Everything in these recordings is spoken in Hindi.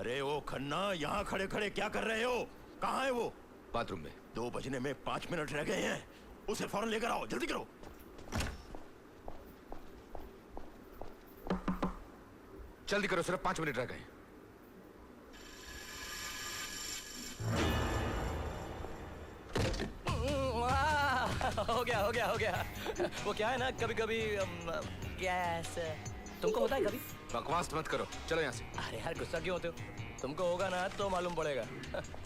अरे ओ खन्ना, यहाँ खड़े खड़े क्या कर रहे हो? कहाँ है वो? बाथरूम में। 2 बजने में 5 मिनट रह गए हैं। उसे फौरन लेकर आओ, जल्दी करो। जल्दी करो, सिर्फ 5 मिनट रह गए। हो गया। वो क्या है ना, कभी कभी गैस। तुमको होता है कभी? बकवास मत करो, चलो यहाँ से। अरे यार, गुस्सा क्यों होते हो? तुमको होगा ना तो मालूम पड़ेगा।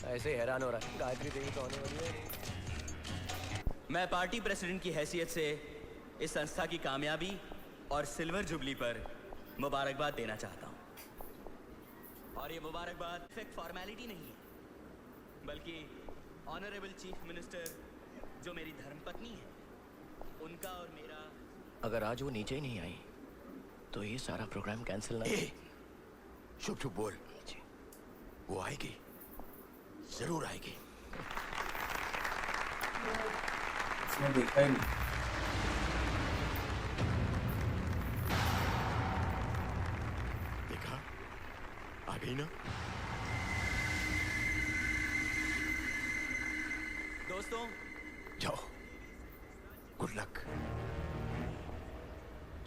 ऐसे ही हैरान हो रहा है। गायत्री देवी तो आने वाली है। मैं पार्टी प्रेसिडेंट की हैसियत से इस संस्था की कामयाबी और सिल्वर जुबली पर मुबारकबाद देना चाहता हूँ। और ये मुबारकबाद सिर्फ फॉर्मेलिटी नहीं है, बल्कि ऑनरेबल चीफ मिनिस्टर जो मेरी धर्मपत्नी है, उनका और मेरा। अगर आज वो नीचे ही नहीं आई तो ये सारा प्रोग्राम कैंसिल ना। चुप चुप बोल। वो आएगी, जरूर आएगी। इसने देखा ही नहीं। देखा, आ गई ना। दोस्तों, जाओ, गुड लक।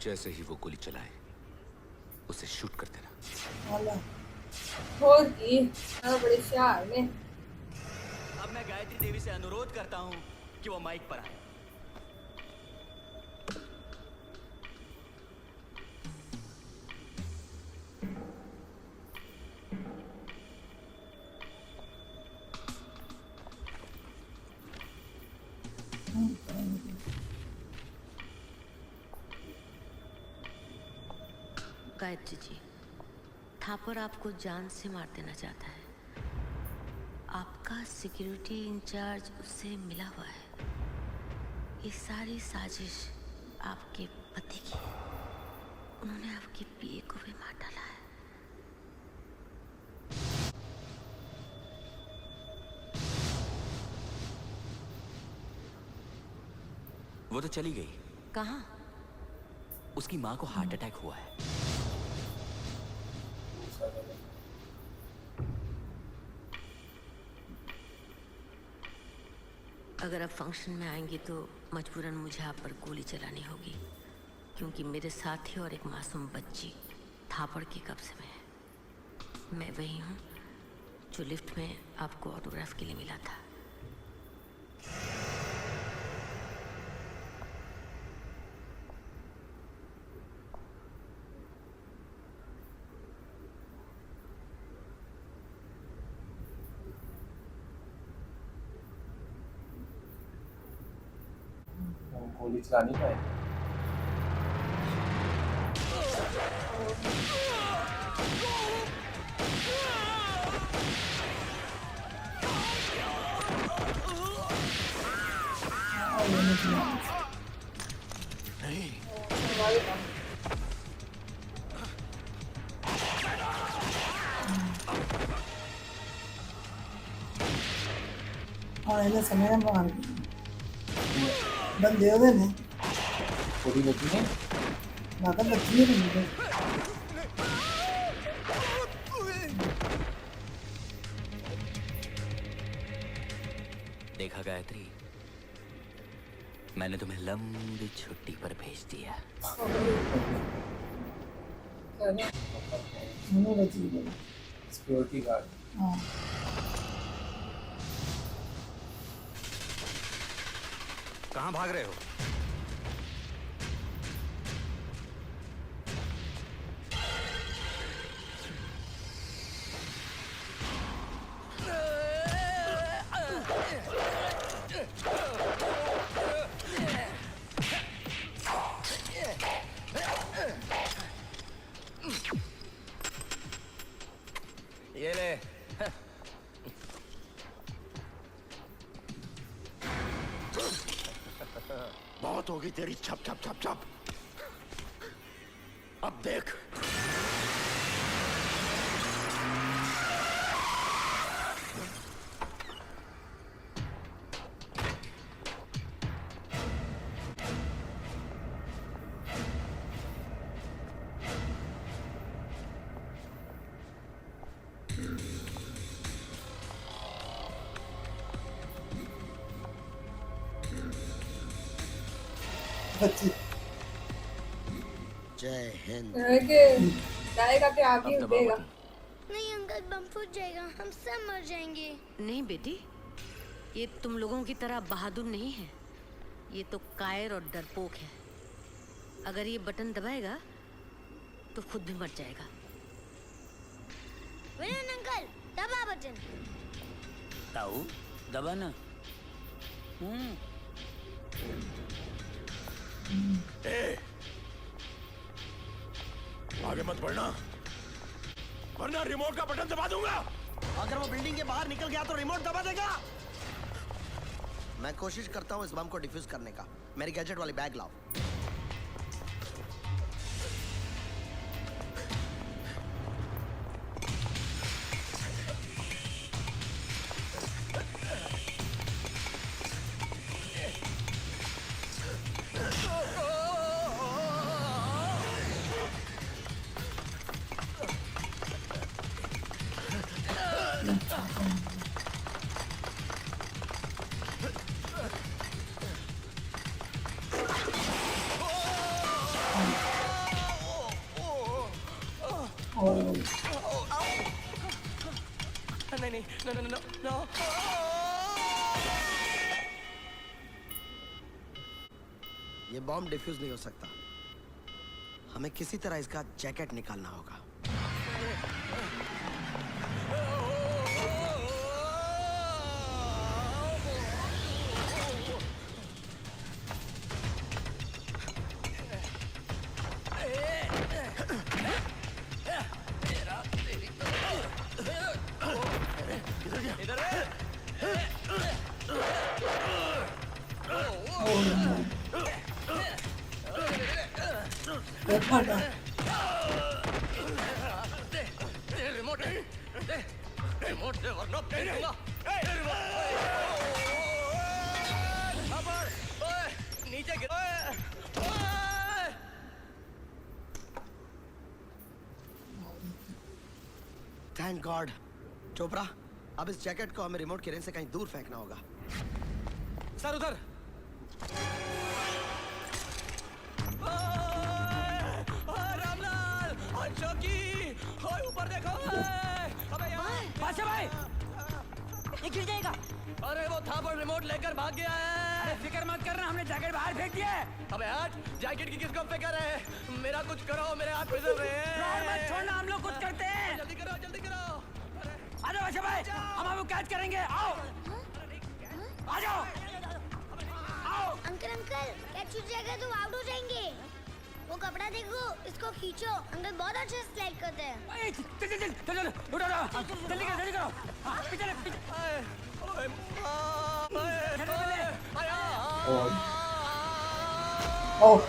जैसे ही वो गोली चलाए उसे शूट कर देना। होगी बड़े शहर में। अब मैं गायत्री देवी से अनुरोध करता हूँ कि वो माइक पर आए। गायत्री जी, थापर आपको जान से मार देना चाहता है। आपका सिक्योरिटी इंचार्ज उससे मिला हुआ है। ये सारी साजिश आपके पति की है। उन्होंने आपके पीए को भी मार डाला है। वो तो चली गई। कहाँ? उसकी माँ को हार्ट अटैक हुआ है। अगर आप फंक्शन में आएंगे तो मजबूरन मुझे आप पर गोली चलानी होगी, क्योंकि मेरे साथी और एक मासूम बच्ची थापड़ के कब्जे में है। मैं वही हूँ जो लिफ्ट में आपको ऑटोग्राफ के लिए मिला था। गोली चला नहीं पाए। नहीं, और ऐसे समय में मार बंदे होते ने गोली लगी है। ना तो लगी नहीं। देखा गायत्री, मैंने तुम्हें लंबी छुट्टी पर भेज दिया। Security guard. हाँ। कहाँ भाग रहे हो? ये ले। बहुत होगी तेरी छप छप छप छप। अब देख। बच्ची जय हिंद। के जाएगा कि आप ही अब दबाओ देगा। बटन। नहीं अंकल, बम फूट जाएगा, हम सब मर जाएंगे। नहीं बेटी, ये तुम लोगों की तरह बहादुर नहीं है, ये तो कायर और डरपोक है। अगर ये बटन दबाएगा तो खुद भी मर जाएगा। विलन अंकल, दबा बटन। ताऊ दबा ना। आगे मत बढ़ना, वरना रिमोट का बटन दबा दूंगा। अगर वो बिल्डिंग के बाहर निकल गया तो रिमोट दबा देगा। मैं कोशिश करता हूँ इस बम को डिफ्यूज करने का। मेरी गैजेट वाली बैग लाओ। नहीं नहीं, नो नो नो नो। ये बॉम्ब डिफ्यूज नहीं हो सकता। हमें किसी तरह इसका जैकेट निकालना होगा। इधर है। देखा था। रिमोट दे, रिमोट दे वरना फेंक दूंगा। ओए, नीचे गिर। Thank God. चोपड़ा, अब इस जैकेट को हमें रिमोट की रेंज से कहीं दूर फेंकना होगा। सर उधर। रामलाल, चौकी, ऊपर देखो। अबे यार, बादशाह भाई, ये गिर जाएगा। अरे वो था पर रिमोट लेकर भाग गया है। फिक्र मत करना, हमने जैकेट बाहर फेंक दिया है। अबे हट, जैकेट की किसको फिक्र है? मेरा कुछ करो, मेरे हाथ फिसल रहे हैं। मत छोड़ना, हम लोग कुछ करते हैं। जल्दी करो, जल्दी करो। आ जाओ बादशाह भाई, हम आपको कैच करेंगे। आओ, आ जाओ। अंकल अंकल, कैच छूट जाएगा तो आउट हो जाएंगे। वो कपड़ा देखो, इसको खींचो। अंकल बहुत अच्छे स्लाइड करते हैं। चल चल चल चल, उठो जल्दी करो, जल्दी करो। पीछे पीछे। Oh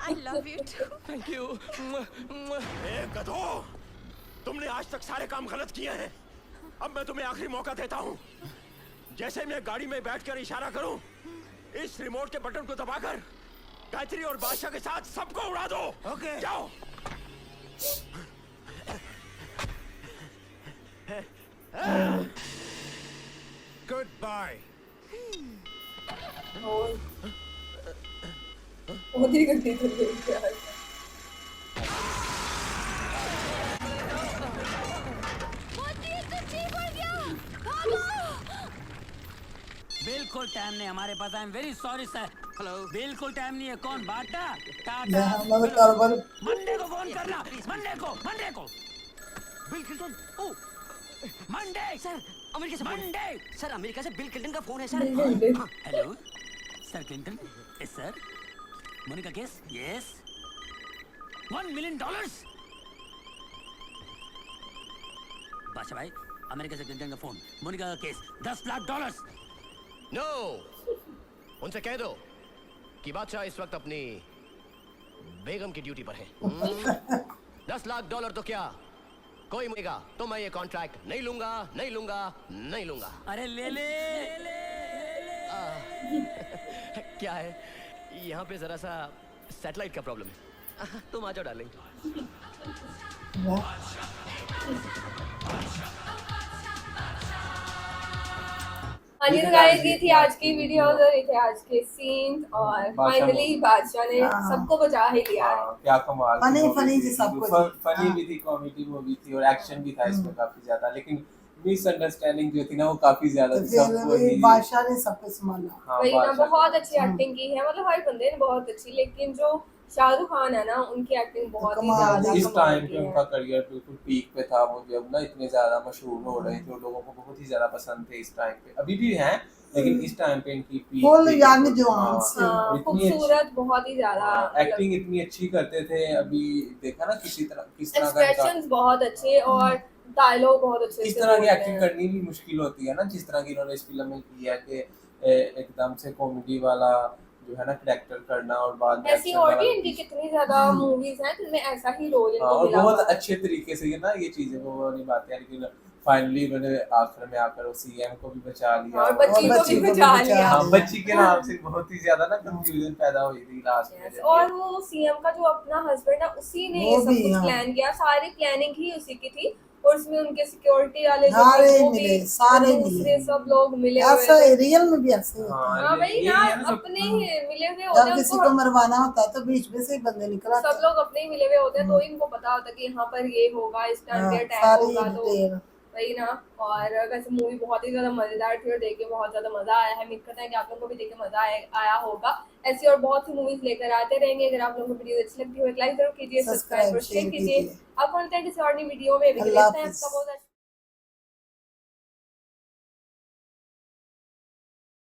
I love you too. Thank you. ए गधो, तुमने आज तक सारे काम गलत किए हैं। अब मैं तुम्हें आखिरी मौका देता हूँ। जैसे मैं गाड़ी में बैठकर इशारा करूं, इस रिमोट के बटन को दबाकर गायत्री और बादशाह के साथ सबको उड़ा दो। ओके, जाओ। Good bye. बहुत ही गंदी थी यार। बिल्कुल टाइम नहीं हमारे पास। I am very sorry sir. Hello, बिल्कुल टाइम नहीं है। कौन? बाटा, टाटा। हमारा कारोबार मंडे को फोन करना, मंडे को। Bill Clinton. Oh, Monday sir, America से मंडे। सर, अमेरिका से बिल क्लिंटन का फोन है sir. Hello sir Clinton. Yes sir. Monica case? Yes. $1 million। बादशाह भाई, अमेरिका से क्लिंटन का फोन, मोनिका का केस, $10 लाख। नो, उनसे कह दो कि बादशाह इस वक्त अपनी बेगम की ड्यूटी पर है। $10 लाख तो क्या कोई मुझेगा तो मैं ये कॉन्ट्रैक्ट नहीं लूंगा, नहीं लूंगा, नहीं लूंगा। अरे ले ले। क्या है, यहाँ पे जरा सा सैटेलाइट का प्रॉब्लम है। तुम आ जाओ डार्लिंग। हाँ जी, तो गाइस ये थी आज की वीडियो और ये थे आज के सीन और फाइनली बादशाह ने सबको बचा ही लिया है। क्या कमाल फनी जी सब कुछ फनी भी थी, कॉमेडी मूवी थी और एक्शन भी था इसमें काफी ज्यादा, लेकिन मिसअंडरस्टैंडिंग जो थी ना वो काफी ज्यादा थी। सबको ही बादशाह ने सब कुछ संभाला। वही ना, बहुत अच्छी एक्टिंग की है, मतलब हर बंदे ने बहुत अच्छी, लेकिन जो शाहरुख खान है ना उनकी एक्टिंग बहुत ही ज्यादा इस कमाल टाइम की पे है। उनका करियर बिल्कुल पीक पे था, वो जब ना इतने ज्यादा मशहूर हो रहे थे और लोगों को बहुत ही ज्यादा पसंद थे इस टाइम पे, अभी भी हैं लेकिन इस टाइम पे इनकी पीक फुल यंग जवान से हाँ, खूबसूरत बहुत ही ज्यादा, एक्टिंग इतनी अच्छी करते थे। अभी देखा ना किस तरह का एक्सप्रेशंस बहुत अच्छे और डायलॉग बहुत अच्छे इस से तरह की बोलते एक्टिंग हैं। करनी भी मुश्किल होती है ना, जिस तरह की इन्होंने इस फिल्म में की है कि एकदम से कॉमेडी वाला जो है ना कैरेक्टर करना और बाद में ऐसी और भी इनकी कितनी ज्यादा मूवीज हैं जिनमें ऐसा ही रोल इनको और मिला बहुत हुआ है। अच्छे तरीके से ये ना ये चीजें वो निभाते हैं, लेकिन फाइनली मैंने आखिर में आकर सीएम को भी बचा लिया और बच्ची को भी बचा लिया। हाँ, बच्ची के नाम से बहुत ही ज्यादा ना कंफ्यूजन पैदा हुई थी लास्ट में। और वो सीएम का जो अपना हस्बैंड है उसी ने ये सब कुछ प्लान किया, सारी प्लानिंग ही उसी की थी और उसमें उनके सिक्योरिटी वाले जो सारे थे वो मिले, भी सारे दूसरे मिले। सब लोग मिले हुए ऐसा थे। रियल में भी ऐसे होता है। हाँ भाई यही ना, है ना, अपने ही मिले हुए होते जब हैं, किसी उनको को मरवाना होता है तो बीच में से ही बंदे निकला सब लोग अपने ही मिले हुए होते हैं, तो इनको पता होता है कि यहाँ पर ये होगा, इस टाइम पे अटैक सारी होगा, तो डिटेल वही ना। और वैसे मूवी बहुत ही ज्यादा मजेदार थी और देख के बहुत ज्यादा मजा आया है। उम्मीद करते हैं कि आप लोगों को भी देख के मजा आया होगा। ऐसी और बहुत सी मूवीज लेकर आते रहेंगे। अगर आप लोगों को वीडियो अच्छी लगती हो एक लाइक जरूर कीजिए, सब्सक्राइब और शेयर कीजिए। आपको मिलते हैं किसी और नई वीडियो में। अल्लाह हाफिज़। बहुत